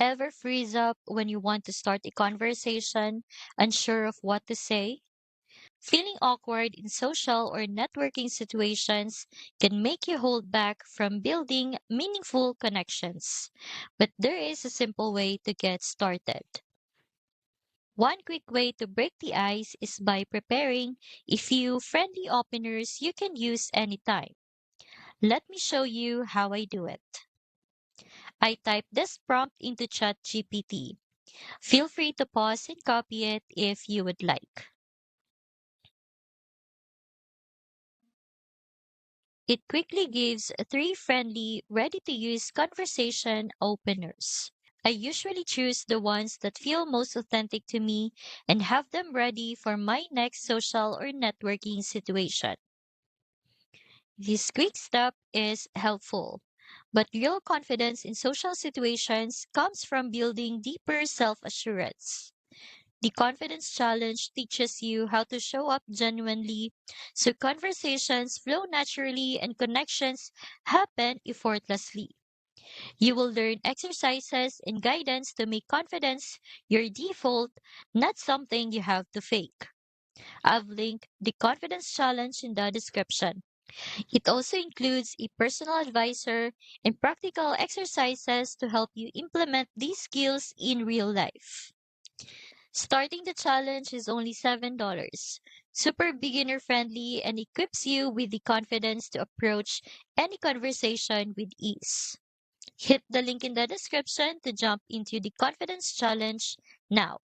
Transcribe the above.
Ever freeze up when you want to start a conversation, unsure of what to say? Feeling awkward in social or networking situations can make you hold back from building meaningful connections. But there is a simple way to get started. One quick way to break the ice is by preparing a few friendly openers you can use anytime. Let me show you how I do it. I type this prompt into ChatGPT. Feel free to pause and copy it if you would like. It quickly gives three friendly, ready to use conversation openers. I usually choose the ones that feel most authentic to me and have them ready for my next social or networking situation. This quick step is helpful, but real confidence in social situations comes from building deeper self assurance. The confidence challenge teaches you how to show up genuinely so conversations flow naturally and connections happen effortlessly. You will learn exercises and guidance to make confidence your default, not something you have to fake. I've linked the confidence challenge in the description. It also includes a personal advisor and practical exercises to help you implement these skills in real life. Starting the challenge is only $7, super beginner friendly, and equips you with the confidence to approach any conversation with ease. Hit the link in the description to jump into the confidence challenge now.